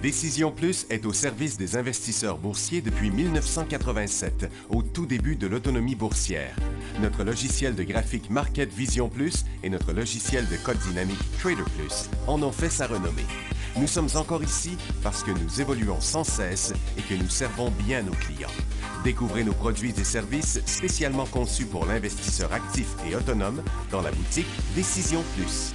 Décision Plus est au service des investisseurs boursiers depuis 1987, au tout début de l'autonomie boursière. Notre logiciel de graphique Market Vision Plus et notre logiciel de code dynamique Trader Plus en ont fait sa renommée. Nous sommes encore ici parce que nous évoluons sans cesse et que nous servons bien nos clients. Découvrez nos produits et services spécialement conçus pour l'investisseur actif et autonome dans la boutique Décision Plus.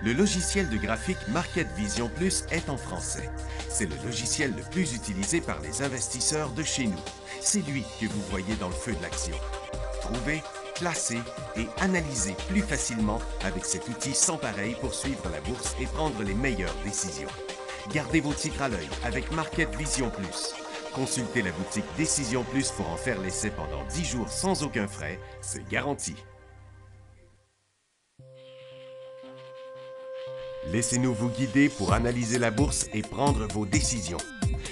Le logiciel de graphique Market Vision Plus est en français. C'est le logiciel le plus utilisé par les investisseurs de chez nous. C'est lui que vous voyez dans le feu de l'action. Trouvez, classer et analyser plus facilement avec cet outil sans pareil pour suivre la bourse et prendre les meilleures décisions. Gardez vos titres à l'œil avec Market Vision Plus. Consultez la boutique Décision Plus pour en faire l'essai pendant 10 jours sans aucun frais, c'est garanti. Laissez-nous vous guider pour analyser la bourse et prendre vos décisions.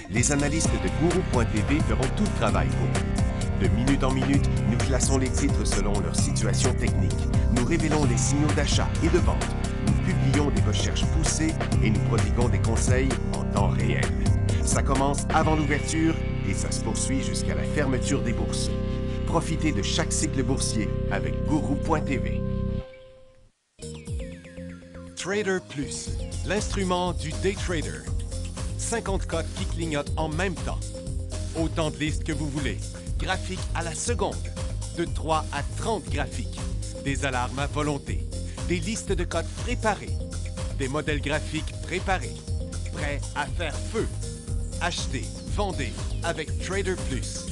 Les analystes de Guru.tv feront tout le travail pour vous. De minute en minute, nous classons les titres selon leur situation technique. Nous révélons les signaux d'achat et de vente. Nous publions des recherches poussées et nous prodiguons des conseils en temps réel. Ça commence avant l'ouverture et ça se poursuit jusqu'à la fermeture des bourses. Profitez de chaque cycle boursier avec Guru.tv. Trader Plus, l'instrument du day trader. 50 cotes qui clignotent en même temps. Autant de listes que vous voulez. Graphiques à la seconde. De 3 à 30 graphiques. Des alarmes à volonté. Des listes de cotes préparées. Des modèles graphiques préparés. Prêts à faire feu. Achetez, vendez avec Trader Plus.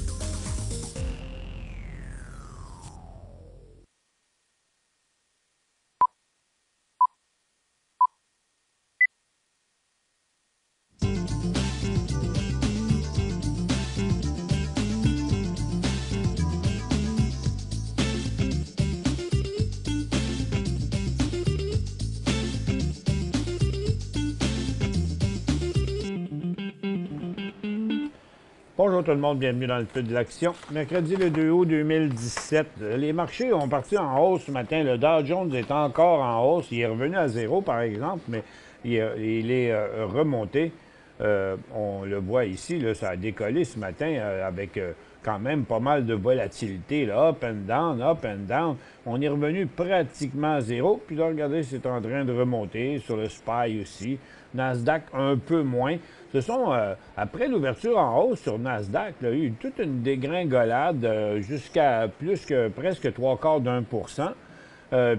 Bonjour tout le monde, bienvenue dans le feu de l'action. Mercredi le 2 août 2017. Les marchés ont parti en hausse ce matin. Le Dow Jones est encore en hausse. Il est revenu à zéro, par exemple, mais il est remonté. On le voit ici, là, ça a décollé ce matin avec quand même pas mal de volatilité. Là, up and down, up and down. On est revenu pratiquement à zéro. Puis là, regardez, c'est en train de remonter sur le SPY aussi. Nasdaq un peu moins. Ce sont, après l'ouverture en hausse sur Nasdaq, il y a eu toute une dégringolade jusqu'à plus que presque 0,75%.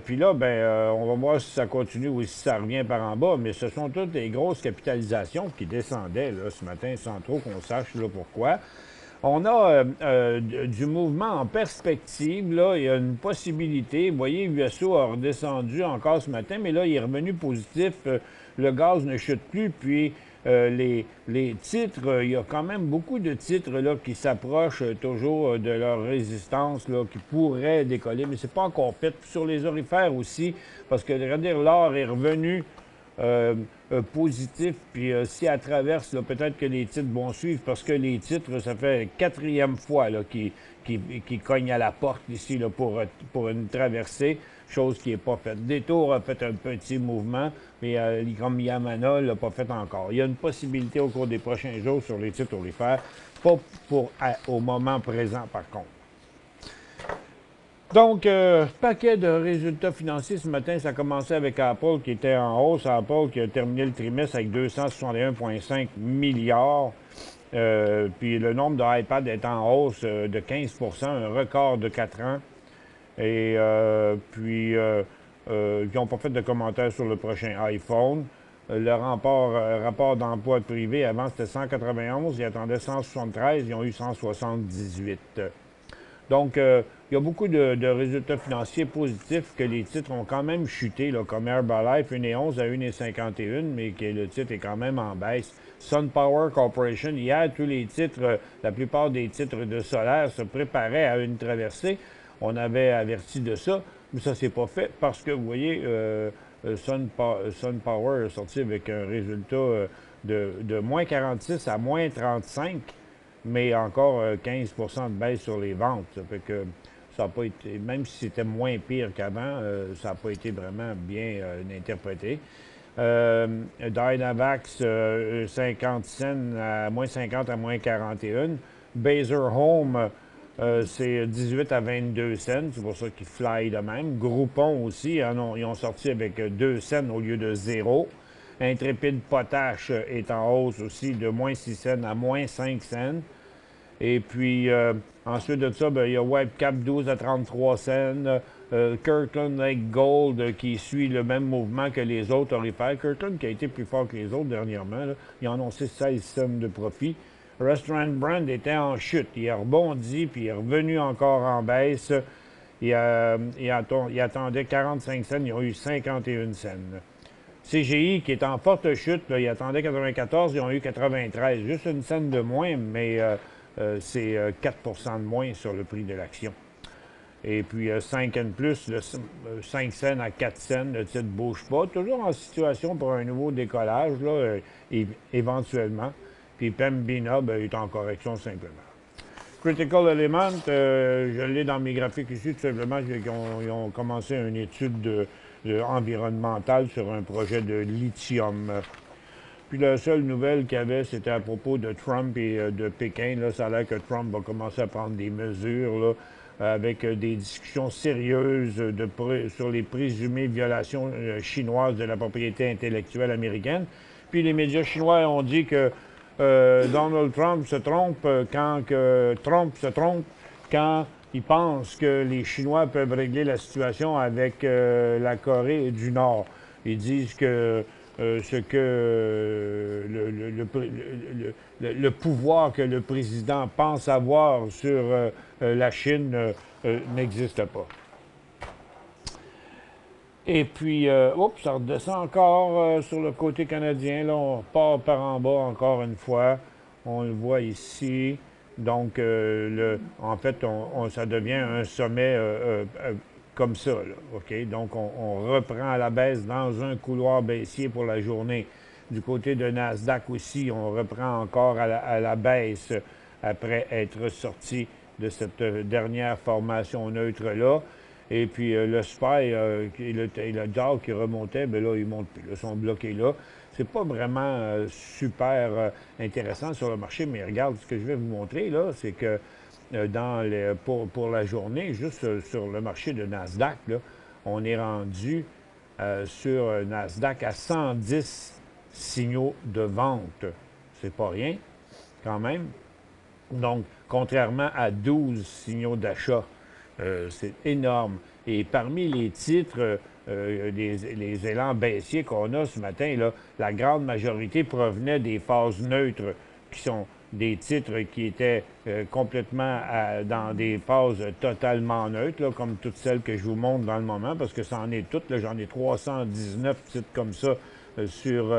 Puis là, on va voir si ça continue ou si ça revient par en bas. Mais ce sont toutes les grosses capitalisations qui descendaient là, ce matin sans trop qu'on sache là, pourquoi. On a du mouvement en perspective. Là, il y a une possibilité. Vous voyez, USO a redescendu encore ce matin, mais là, il est revenu positif. Le gaz ne chute plus, puis les titres, il y a quand même beaucoup de titres là, qui s'approchent toujours de leur résistance, là, qui pourraient décoller, mais c'est pas encore fait. Puis sur les orifères aussi, parce que regardez, l'or est revenu positif, puis si elle traverse, peut-être que les titres vont suivre, parce que les titres, ça fait la 4e fois là, qui cognent à la porte ici là, pour une traversée, chose qui n'est pas faite. Détour a fait un petit mouvement, mais comme Yamana ne l'a pas fait encore. Il y a une possibilité au cours des prochains jours sur les titres orifères, pas au moment présent par contre. Donc, paquet de résultats financiers ce matin, ça a commencé avec Apple qui était en hausse. Apple qui a terminé le trimestre avec 261,5 milliards. Puis le nombre d'iPad est en hausse de 15 %, un record de 4 ans. Et puis, ils n'ont pas fait de commentaires sur le prochain iPhone. Le rapport d'emploi privé, avant c'était 191, ils attendaient 173, ils ont eu 178. Donc, il y a beaucoup de résultats financiers positifs que les titres ont quand même chuté, là, comme Herbalife, 1,11 à 1,51, mais que le titre est quand même en baisse. SunPower Corporation, hier, tous les titres, la plupart des titres de solaire se préparaient à une traversée. On avait averti de ça, mais ça ne s'est pas fait parce que, vous voyez, SunPower est sorti avec un résultat de moins 46 à moins 35, mais encore 15 de baisse sur les ventes. Ça fait que Ça a pas été, même si c'était moins pire qu'avant, ça n'a pas été vraiment bien interprété. Dynavax, 50 cents, à moins 50 à moins 41. Baser Home, c'est 18 à 22 cents. C'est pour ça qu'ils fly de même. Groupon aussi, ils ont sorti avec 2 cents au lieu de 0. Intrépide Potash est en hausse aussi de moins 6 cents à moins 5 cents. Et puis, ensuite de ça, ben, il y a Whitecap 12 à 33 cents. Kirkland Lake Gold qui suit le même mouvement que les autres orifères. Kirkland qui a été plus fort que les autres dernièrement. Là. Ils ont annoncé 16 cents de profit. Restaurant Brand était en chute. Il a rebondi, puis il est revenu encore en baisse. Il attendait 45 cents. Ils ont eu 51 cents. CGI, qui est en forte chute, là, il attendait 94, ils ont eu 93. Juste une scène de moins, mais c'est 4 de moins sur le prix de l'action. Et puis 5 N+, 5 cents à 4 cents, le titre ne bouge pas. Toujours en situation pour un nouveau décollage, là, éventuellement. Puis Pembina est en correction simplement. Critical Element, je l'ai dans mes graphiques ici, tout simplement, ils ont commencé une étude environnementale sur un projet de lithium. Puis la seule nouvelle qu'il y avait, c'était à propos de Trump et de Pékin. Là, ça a l'air que Trump va commencer à prendre des mesures là, avec des discussions sérieuses sur les présumées violations chinoises de la propriété intellectuelle américaine. Puis les médias chinois ont dit que Donald Trump se trompe quand il pense que les Chinois peuvent régler la situation avec la Corée du Nord. Ils disent que le pouvoir que le président pense avoir sur la Chine n'existe pas. Et puis, ça redescend encore sur le côté canadien. Là, on part par en bas encore une fois. On le voit ici. Donc, en fait, ça devient un sommet comme ça. Là, OK? Donc, on reprend à la baisse dans un couloir baissier pour la journée. Du côté de Nasdaq aussi, on reprend encore à la baisse après être sorti de cette dernière formation neutre-là. Et puis le SPY et le Dow qui remontait, bien là, ils montent plus. Ils sont bloqués là. C'est pas vraiment super intéressant sur le marché, mais regarde, ce que je vais vous montrer, là, c'est que pour la journée, juste sur le marché de Nasdaq, là, on est rendu sur Nasdaq à 110 signaux de vente. C'est pas rien, quand même. Donc, contrairement à 12 signaux d'achat. C'est énorme. Et parmi les titres, les élans baissiers qu'on a ce matin, là, la grande majorité provenait des phases neutres, qui sont des titres qui étaient complètement dans des phases totalement neutres, là, comme toutes celles que je vous montre dans le moment, parce que ça en est toutes. J'en ai 319 titres comme ça sur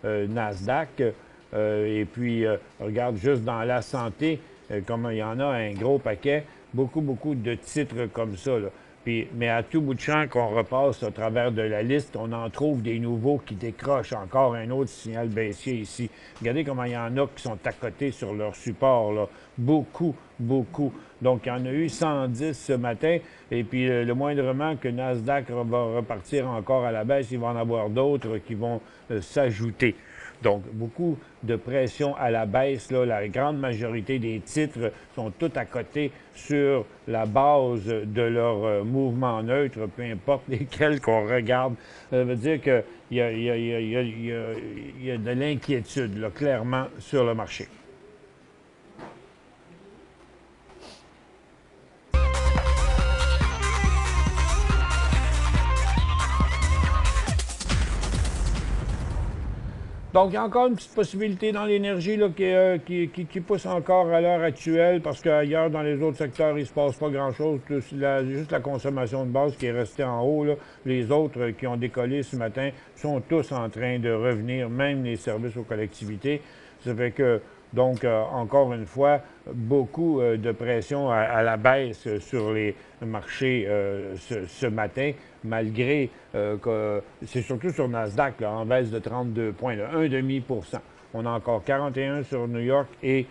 Nasdaq. Et puis, regarde, juste dans la santé, comme il y en a un gros paquet, beaucoup de titres comme ça. Là. Puis, mais à tout bout de champ qu'on repasse à travers de la liste, on en trouve des nouveaux qui décrochent. Encore un autre signal baissier ici. Regardez comment il y en a qui sont à côté sur leur support. Là. Beaucoup. Donc, il y en a eu 110 ce matin. Et puis, le moindrement que Nasdaq va repartir encore à la baisse, il va en avoir d'autres qui vont s'ajouter. Donc, beaucoup de pression à la baisse. Là. La grande majorité des titres sont tous à côté sur la base de leur mouvement neutre, peu importe lesquels qu'on regarde. Ça veut dire qu'il y a de l'inquiétude, là, clairement, sur le marché. Donc, il y a encore une petite possibilité dans l'énergie là, qui pousse encore à l'heure actuelle parce qu'ailleurs, dans les autres secteurs, il ne se passe pas grand-chose. Juste la consommation de base qui est restée en haut. Là. Les autres qui ont décollé ce matin sont tous en train de revenir, même les services aux collectivités. Ça fait que, donc, encore une fois, beaucoup de pression à la baisse sur les marchés ce matin, malgré que c'est surtout sur Nasdaq, là, en baisse de 32 points, là, 1,5%. On a encore 41 sur New York et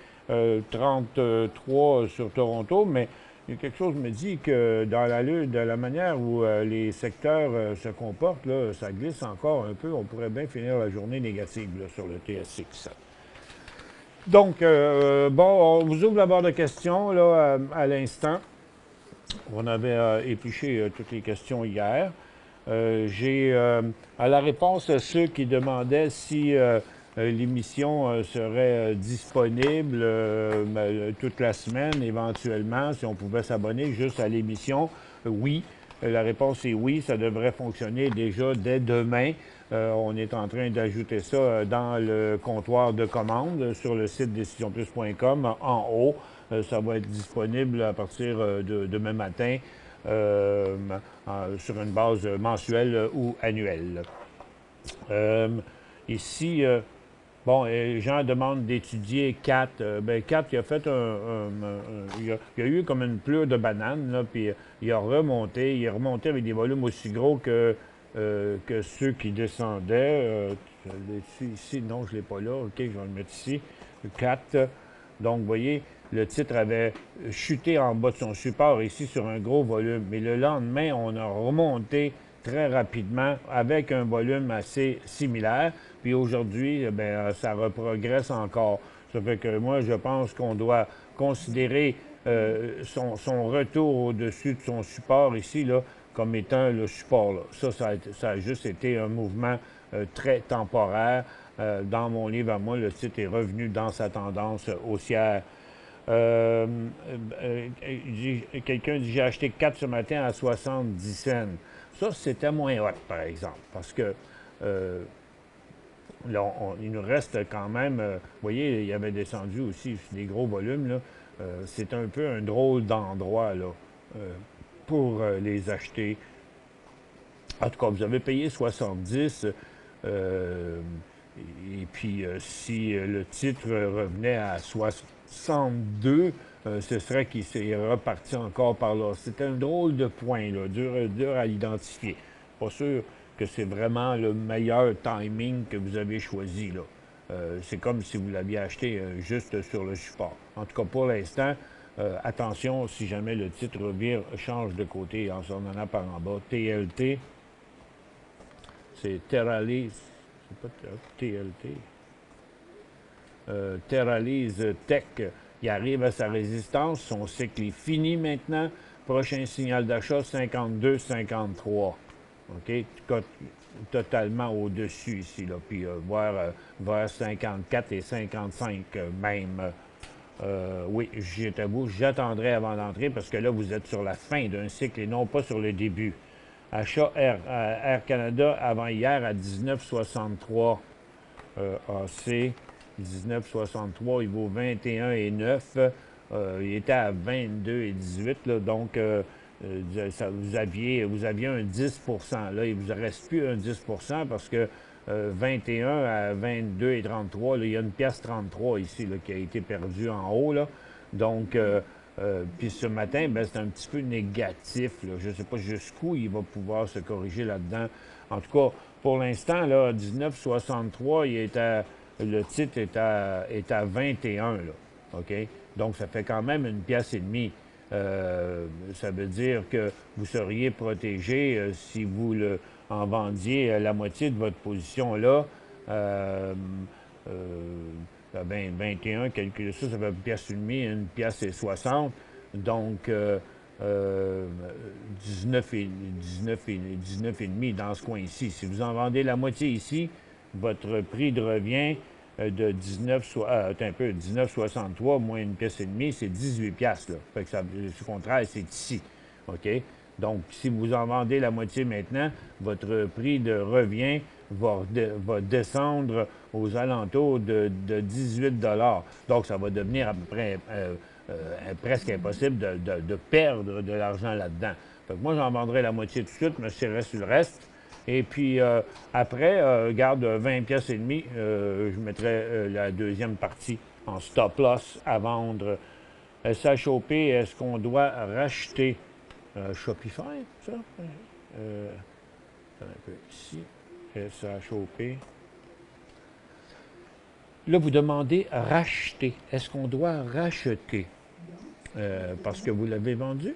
33 sur Toronto, mais il y a quelque chose qui me dit que dans la lutte, de la manière où les secteurs se comportent, là, ça glisse encore un peu. On pourrait bien finir la journée négative là, sur le TSX. Donc, bon, on vous ouvre la barre de questions là, à l'instant. On avait épluché toutes les questions hier. J'ai à la réponse à ceux qui demandaient si l'émission serait disponible toute la semaine, éventuellement, si on pouvait s'abonner juste à l'émission. Oui, la réponse est oui, ça devrait fonctionner déjà dès demain. On est en train d'ajouter ça dans le comptoir de commande sur le site décisionplus.com en haut. Ça va être disponible à partir de demain matin sur une base mensuelle ou annuelle. Ici, bon, les gens demandent d'étudier Cat. Ben, Cat, il a fait il y a eu comme une pleure de bananes, là, puis il a remonté. Il est remonté avec des volumes aussi gros que ceux qui descendaient. Je l'ai ici? Non, je ne l'ai pas là. OK, je vais le mettre ici. Cat. Donc, vous voyez, le titre avait chuté en bas de son support ici sur un gros volume. Mais le lendemain, on a remonté très rapidement avec un volume assez similaire. Puis aujourd'hui, bien, ça reprogresse encore. Ça fait que moi, je pense qu'on doit considérer son retour au-dessus de son support ici là, comme étant le support. Là. Ça a juste été un mouvement très temporaire. Dans mon livre à moi, le titre est revenu dans sa tendance haussière. Quelqu'un dit j'ai acheté 4 ce matin à 70 cents. Ça, c'était moins hot, par exemple, parce que là, il nous reste quand même, vous voyez, il avait descendu aussi des gros volumes, là. C'est un peu un drôle d'endroit, là, pour les acheter. En tout cas, vous avez payé 70, et puis si le titre revenait à 62, ce serait qu'il s'est reparti encore par là. C'est un drôle de point, là, dur à identifier. Pas sûr que c'est vraiment le meilleur timing que vous avez choisi, là. C'est comme si vous l'aviez acheté juste sur le support. En tout cas, pour l'instant, attention, si jamais le titre change de côté, on en a par en bas. TLT, c'est Terralise, c'est pas TLT. Terralise Tech, il arrive à sa résistance, son cycle est fini maintenant. Prochain signal d'achat, 52,53. OK? Totalement au-dessus ici, là. Puis vers 54 et 55 même. Oui, j'avoue, j'attendrai avant d'entrer parce que là, vous êtes sur la fin d'un cycle et non pas sur le début. Achat Air Canada avant hier à 19,63 AC. 19,63, il vaut 21,9. Il était à 22,18, là, donc vous aviez un 10 là, il ne vous reste plus un 10 parce que 21 à 22,33, il y a une pièce 33 ici là, qui a été perdue en haut. Là. Donc, puis ce matin, ben, c'est un petit peu négatif. Là. Je ne sais pas jusqu'où il va pouvoir se corriger là-dedans. En tout cas, pour l'instant, là, 19,63, le titre est à 21, là, OK? Donc, ça fait quand même une pièce et demie. Ça veut dire que vous seriez protégé si vous en vendiez la moitié de votre position là. 21, calculez ça, ça fait une pièce et demie, une pièce et 60. Donc, 19 et demi dans ce coin ici. Si vous en vendez la moitié ici, votre prix de revient de 19,63 moins une pièce et demie, c'est 18 piastres. Là. Fait que le contraire, c'est ici. OK? Donc, si vous en vendez la moitié maintenant, votre prix de revient va descendre aux alentours de 18 $. Donc, ça va devenir à peu près presque impossible de perdre de l'argent là-dedans. Fait que moi, j'en vendrai la moitié tout de suite, mais je tirerai sur le reste. Et puis, après, garde 20 pièces et demie, je mettrai la deuxième partie en stop loss à vendre. SHOP, est-ce qu'on doit racheter Shopify, ça? Un peu ici. SHOP. Là, vous demandez racheter. Est-ce qu'on doit racheter? parce que vous l'avez vendu.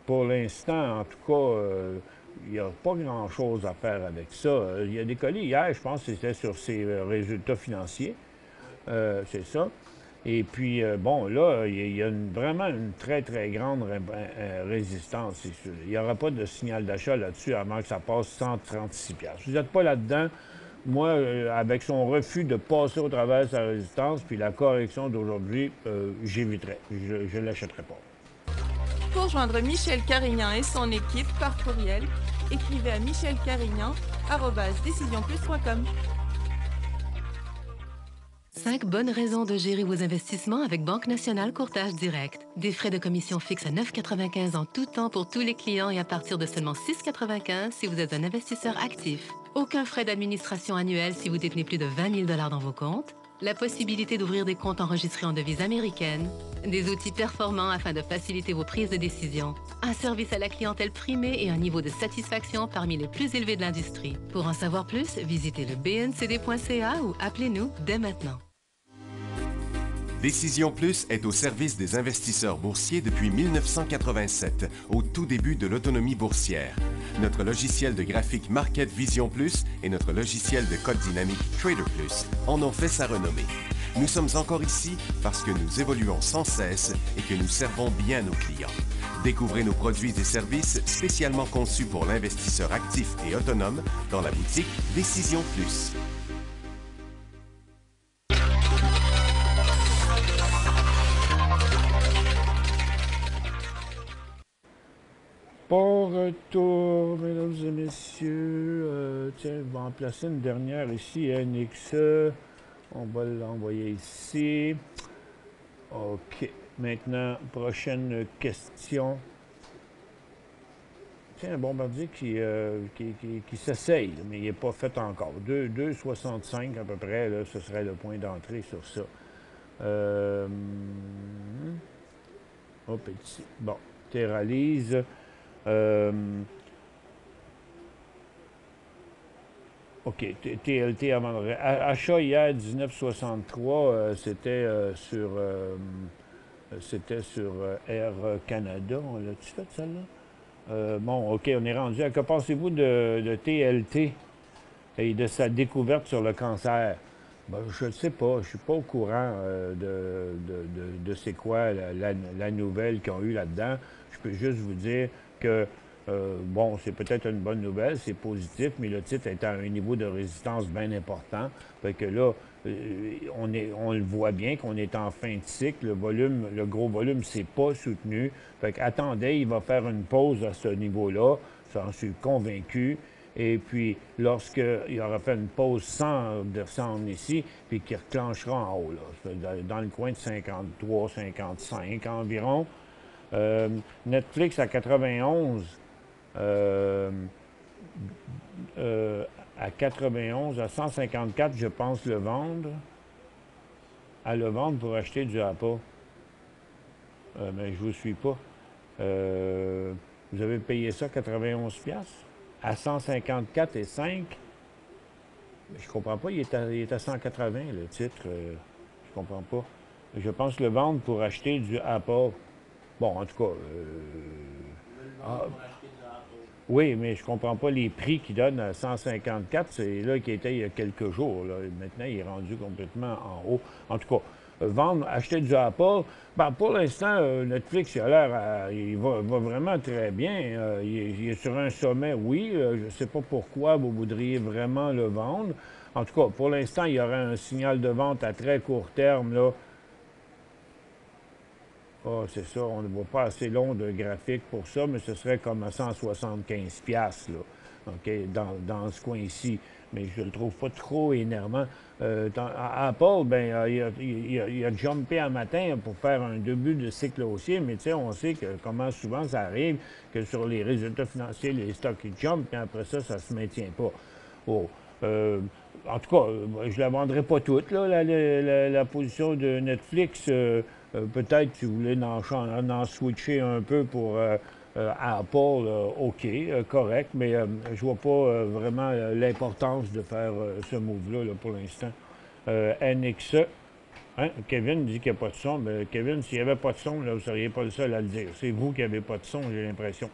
Pour l'instant, en tout cas, il n'y a pas grand-chose à faire avec ça. Il y a décollé hier, je pense que c'était sur ses résultats financiers. C'est ça. Et puis, bon, là, il y a vraiment une très, très grande résistance, c'est sûr. Il n'y aura pas de signal d'achat là-dessus avant que ça passe 136 piastres. Vous n'êtes pas là-dedans. Moi, avec son refus de passer au travers de sa résistance, puis la correction d'aujourd'hui, j'éviterais. Je ne l'achèterai pas. Pour joindre Michel Carignan et son équipe par courriel, écrivez à michelcarignan@decisionplus.com. 5 bonnes raisons de gérer vos investissements avec Banque Nationale Courtage Direct. Des frais de commission fixes à 9,95 en tout temps pour tous les clients et à partir de seulement 6,95 si vous êtes un investisseur actif. Aucun frais d'administration annuel si vous détenez plus de 20 000 $ dans vos comptes. La possibilité d'ouvrir des comptes enregistrés en devise américaine. Des outils performants afin de faciliter vos prises de décision. Un service à la clientèle primé et un niveau de satisfaction parmi les plus élevés de l'industrie. Pour en savoir plus, visitez le bncd.ca ou appelez-nous dès maintenant. Décision Plus est au service des investisseurs boursiers depuis 1987, au tout début de l'autonomie boursière. Notre logiciel de graphique Market Vision Plus et notre logiciel de code dynamique Trader Plus en ont fait sa renommée. Nous sommes encore ici parce que nous évoluons sans cesse et que nous servons bien nos clients. Découvrez nos produits et services spécialement conçus pour l'investisseur actif et autonome dans la boutique Décision Plus. Bon retour, mesdames et messieurs. Tiens, je vais en placer une dernière ici, NXE. On va l'envoyer ici. OK. Maintenant, prochaine question. Tiens, un bombardier qui s'essaye, mais il n'est pas fait encore. 2,65 à peu près, là, ce serait le point d'entrée sur ça. Petit. Bon, Terralise. OK, TLT avant achat hier 1963, c'était sur Air Canada. On l'a-tu fait celle-là? Bon, OK, on est rendu. Que pensez-vous de TLT et de sa découverte sur le cancer? Ben, je ne sais pas, je ne suis pas au courant de c'est quoi la nouvelle qu'ils ont eue là-dedans. Je peux juste vous dire que, bon, c'est peut-être une bonne nouvelle, c'est positif, mais le titre est à un niveau de résistance bien important. Fait que là, on le voit bien qu'on est en fin de cycle. Le gros volume, c'est pas soutenu. Fait que attendez, il va faire une pause à ce niveau-là. J'en suis convaincu. Et puis, lorsqu'il aura fait une pause sans descendre ici, puis qu'il reclenchera en haut, là, dans le coin de 53, 55 environ. Netflix à 91, à 91, à 154, je pense le vendre. À le vendre pour acheter du Apple. Mais je vous suis pas. Vous avez payé ça 91 piastres à 154,5. Je comprends pas, il est à 180 le titre. Je comprends pas. Je pense le vendre pour acheter du Apple. Bon, en tout cas. Oui, mais je comprends pas les prix qu'il donne à 154. C'est là qu'il était il y a quelques jours. Là. Maintenant, il est rendu complètement en haut. En tout cas, vendre, acheter du Apple. Ben, pour l'instant, Netflix, il a l'air, il va vraiment très bien. Il est sur un sommet, oui. Je ne sais pas pourquoi vous voudriez vraiment le vendre. En tout cas, pour l'instant, il y aurait un signal de vente à très court terme, là. Ah, c'est ça, on ne voit pas assez long de graphique pour ça, mais ce serait comme à 175 piastres, là, OK, dans ce coin-ci. Mais je le trouve pas trop énervant. Apple, ben, il a jumpé un matin pour faire un début de cycle haussier, mais tu sais, on sait que comment souvent ça arrive, que sur les résultats financiers, les stocks, ils jumpent, puis après ça, ça se maintient pas. Oh. En tout cas, je la vendrai pas toute, là, la position de Netflix. Peut-être si vous voulez en switcher un peu pour Apple, OK, correct, mais je vois pas vraiment l'importance de faire ce move-là là, pour l'instant. NXE, Hein? Kevin dit qu'il n'y a pas de son. Mais Kevin, s'il n'y avait pas de son, là, vous ne seriez pas le seul à le dire. C'est vous qui n'avez pas de son, j'ai l'impression.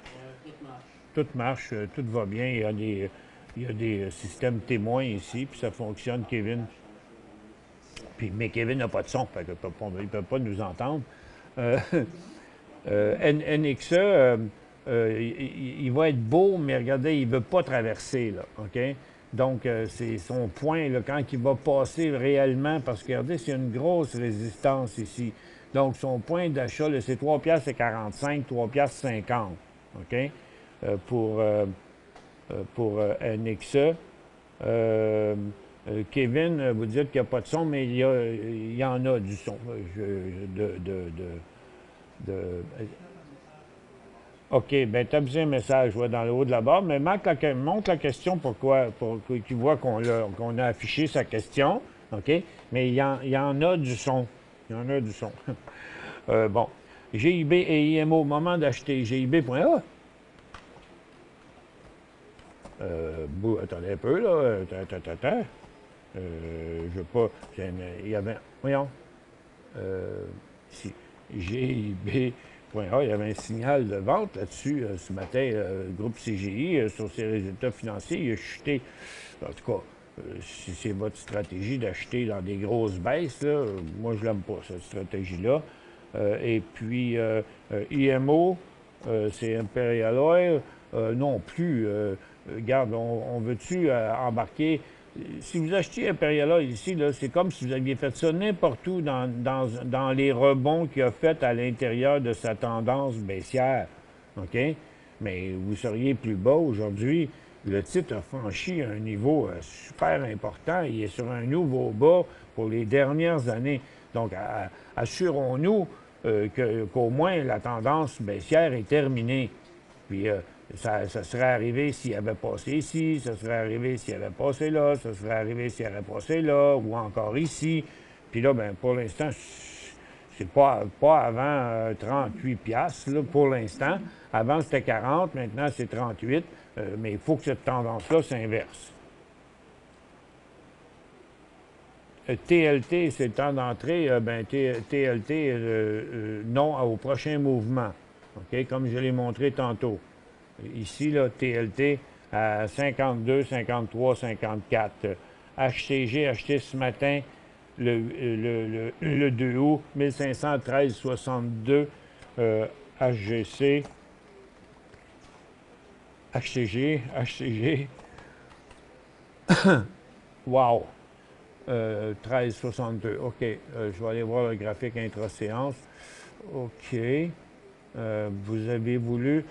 Tout marche, tout va bien. Il y a des systèmes témoins ici, puis ça fonctionne, Kevin. Mais Kevin n'a pas de son, fait que il ne peut pas nous entendre. NXE, il va être beau, mais regardez, il ne veut pas traverser, là, OK? Donc, c'est son point, là, quand il va passer réellement, parce que, regardez, c'est une grosse résistance ici. Donc, son point d'achat, c'est 3,45 $, 3,50 $, OK? Pour NXE. Kevin, vous dites qu'il n'y a pas de son, mais il y en a du son. OK, bien, tu as besoin un message dans le haut de la barre, mais montre la question pour qu'il voit qu'on a affiché sa question. OK? Mais il y en a du son. Il y en a du son. Bon. GIB et IMO, moment d'acheter. GIB.A. Attendez un peu, là. Je veux pas. Il y avait. Voyons. Ici. GIB.A, il y avait un signal de vente là-dessus ce matin. Le groupe CGI, sur ses résultats financiers, il a chuté. En tout cas, si c'est votre stratégie d'acheter dans des grosses baisses, là, moi, je l'aime pas, cette stratégie-là. Et puis, IMO, c'est Imperial Oil, non plus. Regarde, on veut-tu embarquer? Si vous achetiez Imperial Oil ici, c'est comme si vous aviez fait ça n'importe où dans les rebonds qu'il a fait à l'intérieur de sa tendance baissière. OK? Mais vous seriez plus bas aujourd'hui. Le titre a franchi un niveau super important. Il est sur un nouveau bas pour les dernières années. Donc, assurons-nous qu'au moins la tendance baissière est terminée. Puis, ça serait arrivé s'il avait passé ici, ça serait arrivé s'il avait passé là, ça serait arrivé s'il avait passé là, ou encore ici. Puis là, ben pour l'instant, c'est pas avant 38 piastres, là, pour l'instant. Avant, c'était 40, maintenant, c'est 38. Mais il faut que cette tendance-là s'inverse. TLT, c'est le temps d'entrée. TLT, non au prochain mouvement. OK? Comme je l'ai montré tantôt. Ici, là, TLT à 52, 53, 54. HCG acheté ce matin le 2 août, 1513,62. HGC, HCG. Wow! 13,62. OK. Je vais aller voir le graphique intra-séance. OK. Vous avez voulu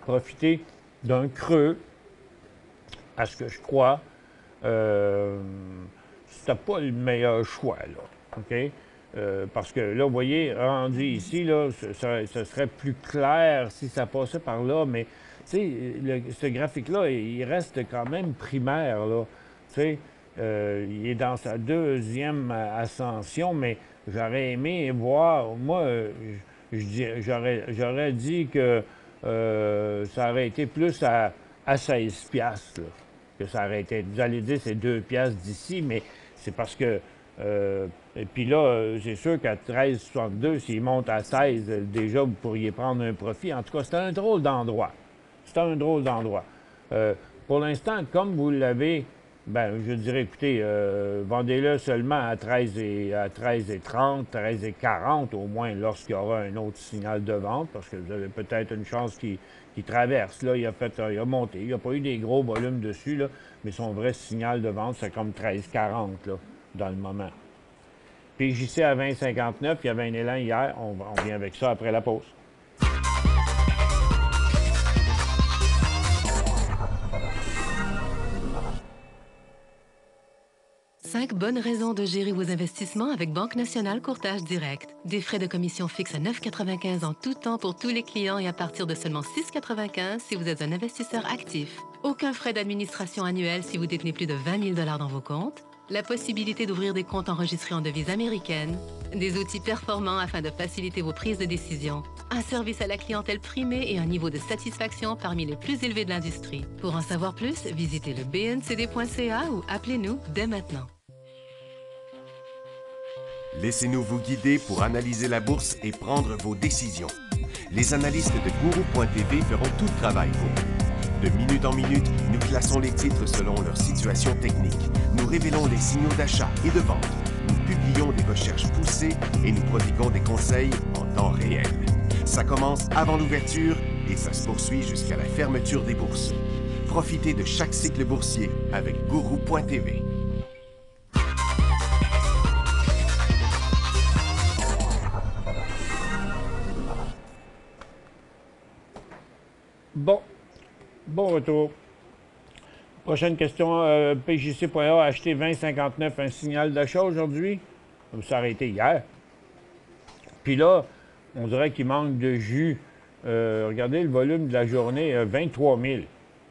profiter d'un creux, à ce que je crois. C'était pas le meilleur choix, là. OK? Parce que là, vous voyez, rendu ici, là, ce serait plus clair si ça passait par là, mais, tu sais, ce graphique-là, il reste quand même primaire, là. Tu sais, il est dans sa deuxième ascension, mais j'aurais aimé voir, moi, j'aurais dit que ça aurait été plus à 16 piastres, là, que ça aurait été. Vous allez dire c'est 2 piastres d'ici, mais c'est parce que... et puis là, c'est sûr qu'à 13,62, s'il monte à 16, déjà, vous pourriez prendre un profit. En tout cas, c'est un drôle d'endroit. C'est un drôle d'endroit. Pour l'instant, comme vous l'avez, ben, je dirais, écoutez, vendez-le seulement à 13,30, 13,40 au moins lorsqu'il y aura un autre signal de vente, parce que vous avez peut-être une chance qu'il traverse. Là, il a monté. Il n'y a pas eu des gros volumes dessus, là, mais son vrai signal de vente, c'est comme 13,40 là, dans le moment. PJC à 20,59, il y avait un élan hier. On vient avec ça après la pause. Cinq bonnes raisons de gérer vos investissements avec Banque Nationale Courtage Direct. Des frais de commission fixes à 9,95 en tout temps pour tous les clients et à partir de seulement 6,95 si vous êtes un investisseur actif. Aucun frais d'administration annuel si vous détenez plus de 20 000 $ dans vos comptes. La possibilité d'ouvrir des comptes enregistrés en devise américaine. Des outils performants afin de faciliter vos prises de décision. Un service à la clientèle primé et un niveau de satisfaction parmi les plus élevés de l'industrie. Pour en savoir plus, visitez le bncd.ca ou appelez-nous dès maintenant. Laissez-nous vous guider pour analyser la bourse et prendre vos décisions. Les analystes de Guru.tv feront tout le travail pour vous. De minute en minute, nous classons les titres selon leur situation technique. Nous révélons les signaux d'achat et de vente. Nous publions des recherches poussées et nous prodiguons des conseils en temps réel. Ça commence avant l'ouverture et ça se poursuit jusqu'à la fermeture des bourses. Profitez de chaque cycle boursier avec Guru.tv. Bon retour. Prochaine question. PJC.A a acheté 20,59, un signal d'achat aujourd'hui. Ça aurait été hier. Puis là, on dirait qu'il manque de jus. Regardez le volume de la journée, 23 000.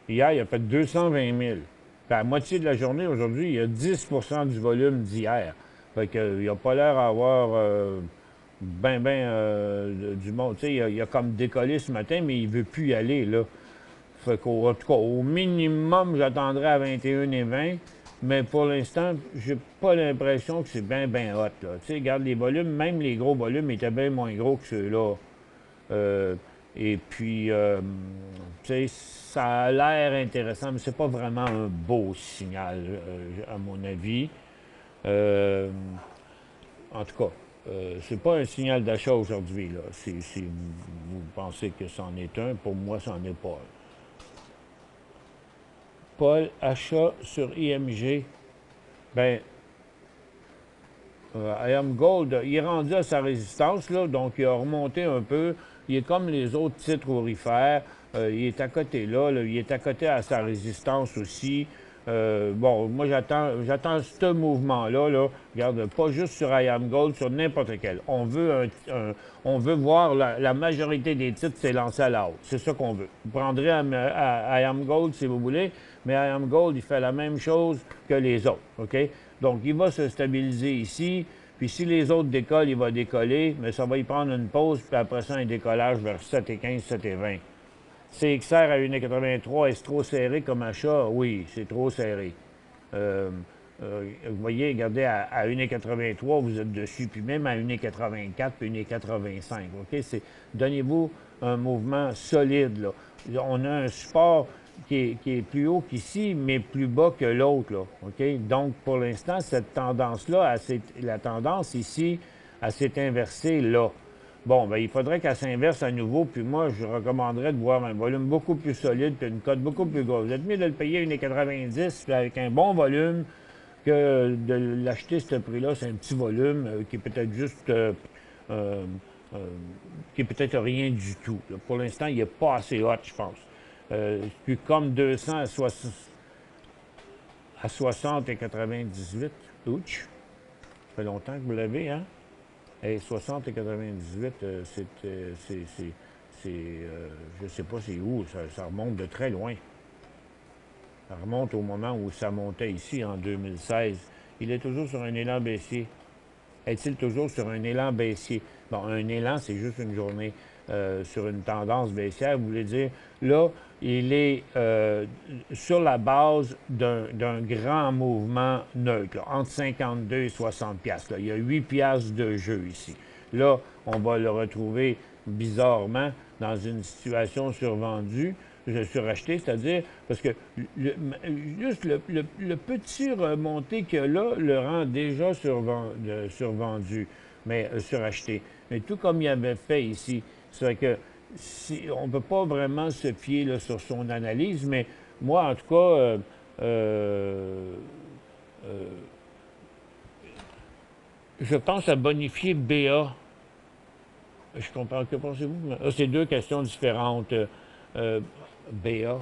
Hier, il a fait 220 000. Puis à la moitié de la journée, aujourd'hui, il y a 10 du volume d'hier. Fait qu'il n'a pas l'air d'avoir du monde. Tu sais, il a comme décollé ce matin, mais il ne veut plus y aller, là. Fait qu'en tout cas, au minimum, j'attendrai à 21,20. Mais pour l'instant, j'ai pas l'impression que c'est bien hot, là. Tu sais, regarde les volumes, même les gros volumes étaient bien moins gros que ceux-là. Et puis, tu sais, ça a l'air intéressant, mais c'est pas vraiment un beau signal, à mon avis. En tout cas, c'est pas un signal d'achat aujourd'hui, là. Si vous pensez que c'en est un, pour moi, c'en est pas un. Paul, achat sur IMG. Bien, IM Gold, il est rendu à sa résistance, là, donc il a remonté un peu. Il est comme les autres titres aurifères. Il est à côté là, il est à côté à sa résistance aussi. Bon, moi, j'attends ce mouvement-là. Là. Regarde, pas juste sur IM Gold, sur n'importe quel. On veut voir la majorité des titres s'élancer à la hausse. C'est ça qu'on veut. Vous prendrez à IM Gold si vous voulez, mais IM Gold, il fait la même chose que les autres. OK? Donc, il va se stabiliser ici. Puis si les autres décollent, il va décoller, mais ça va y prendre une pause, puis après ça, un décollage vers 7,15, 7,20. CXR à 1,83, est-ce trop serré comme achat? Oui, c'est trop serré. Vous voyez, regardez, à 1,83, vous êtes dessus, puis même à 1,84, puis 1,85. OK? Donnez-vous un mouvement solide, là. On a un support qui est plus haut qu'ici, mais plus bas que l'autre, là. OK? Donc, pour l'instant, cette tendance-là, la tendance ici, elle s'est inversée là. Bon, bien, il faudrait qu'elle s'inverse à nouveau, puis moi, je recommanderais de voir un volume beaucoup plus solide, puis une cote beaucoup plus grosse. Vous êtes mieux de le payer 1,90, puis avec un bon volume, que de l'acheter ce prix-là, c'est un petit volume qui est peut-être juste... qui est peut-être rien du tout. Là. Pour l'instant, il n'est pas assez hot, je pense. Puis comme 200 à 60 et 98. Ouch! Ça fait longtemps que vous l'avez, hein? Et 60 et 98, je ne sais pas c'est où, ça remonte de très loin. Ça remonte au moment où ça montait ici, en 2016. Il est toujours sur un élan baissier. Est-il toujours sur un élan baissier? Bon, un élan, c'est juste une journée sur une tendance baissière. Vous voulez dire, là, il est sur la base d'un grand mouvement neutre, là, entre 52 et 60 piastres. Là. Il y a 8 piastres de jeu ici. Là, on va le retrouver bizarrement dans une situation survendue, suracheté, c'est-à-dire, parce que juste le petit remonté qu'il y a là le rend déjà survendu, mais suracheté. Mais tout comme il avait fait ici, c'est que on ne peut pas vraiment se fier là, sur son analyse, mais moi, en tout cas, je pense à bonifier BA. Je comprends, que pensez-vous? C'est deux questions différentes. BA,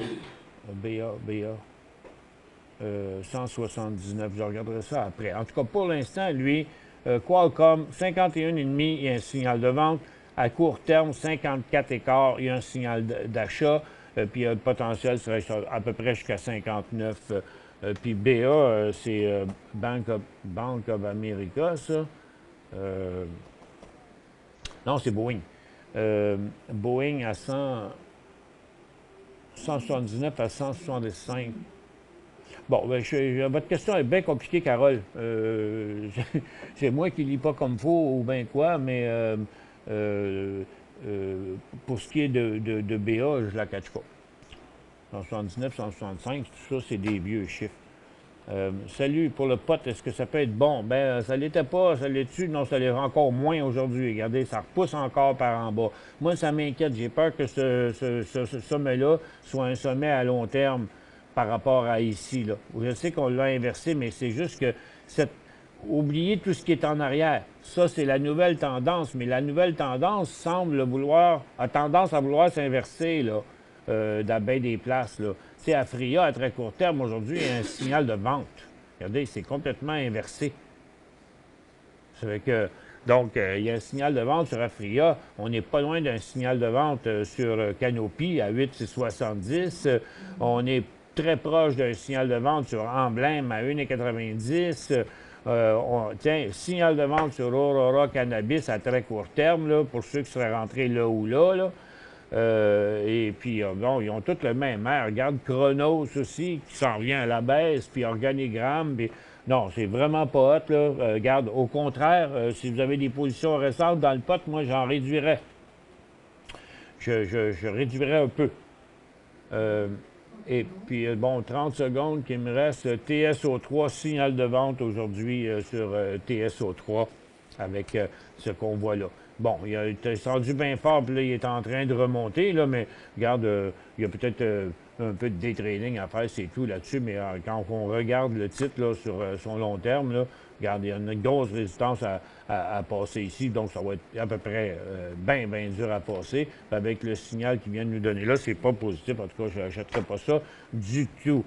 179, je regarderai ça après. En tout cas, pour l'instant, lui, Qualcomm, 51,5, il y a un signal de vente. À court terme, 54,15, il y a un signal d'achat. Puis le potentiel serait à peu près jusqu'à 59. Puis BA, c'est Bank of America, ça. Non, c'est Boeing. Boeing à 179 à 165. Bon, ben, votre question est bien compliquée, Carole. C'est moi qui ne lis pas comme faut ou bien quoi, mais pour ce qui est de BA, je la catch pas. 179, 165, tout ça, c'est des vieux chiffres. Salut, pour le pot, est-ce que ça peut être bon? Ben, ça l'était pas, ça l'est-tu? Non, ça l'est encore moins aujourd'hui. Regardez, ça repousse encore par en bas. Moi, ça m'inquiète. J'ai peur que ce sommet-là soit un sommet à long terme par rapport à ici, là. Je sais qu'on l'a inversé, mais c'est juste que oubliez tout ce qui est en arrière. Ça, c'est la nouvelle tendance, mais la nouvelle tendance a tendance à vouloir s'inverser, là, dans bien des places, là. Tu sais, à Fria, à très court terme, aujourd'hui, il y a un signal de vente. Regardez, c'est complètement inversé. Ça fait que, donc, il y a un signal de vente sur Afria. On n'est pas loin d'un signal de vente sur Canopy à 8,70. On est très proche d'un signal de vente sur Emblème à 1,90. Tiens, signal de vente sur Aurora Cannabis à très court terme, là, pour ceux qui seraient rentrés là ou là. Là. Et puis, bon, ils ont tous le même air. Regarde Chronos aussi, qui s'en vient à la baisse, puis Organigramme. Puis... Non, c'est vraiment pas hot, là. Regarde, au contraire, si vous avez des positions récentes dans le pot, moi, j'en réduirais. Je réduirais un peu. Et puis, bon, 30 secondes qu'il me reste. TSO3, signal de vente aujourd'hui sur TSO3 avec ce qu'on voit là. Bon, il est descendu bien fort, puis là, il est en train de remonter, là, mais regarde, il y a peut-être un peu de day trading à faire, c'est tout là-dessus, mais quand on regarde le titre là, sur son long terme, là, regarde, il y a une grosse résistance à passer ici, donc ça va être à peu près bien dur à passer. Avec le signal qu'il vient de nous donner là, c'est pas positif, en tout cas, je n'achèterai pas ça du tout.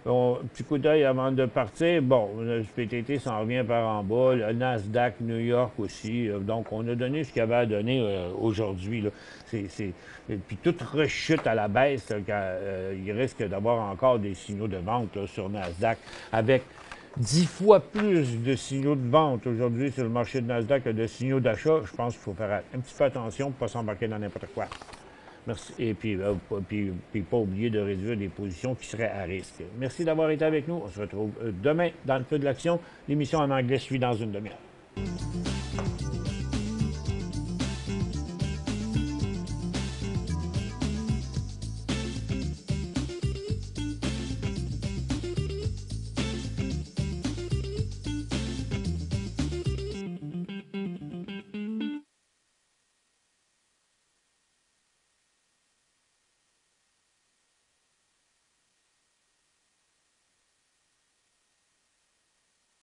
Bon, petit coup d'œil avant de partir. Bon, le PTT s'en revient par en bas. Le Nasdaq, New York aussi. Donc, on a donné ce qu'il y avait à donner aujourd'hui. Puis toute rechute à la baisse, là, quand, il risque d'avoir encore des signaux de vente là, sur Nasdaq avec 10 fois plus de signaux de vente aujourd'hui sur le marché de Nasdaq que de signaux d'achat. Je pense qu'il faut faire un petit peu attention pour ne pas s'embarquer dans n'importe quoi. Merci. Et puis, pas oublier de réduire des positions qui seraient à risque. Merci d'avoir été avec nous. On se retrouve demain dans le feu de l'action. L'émission en anglais suit dans une demi-heure.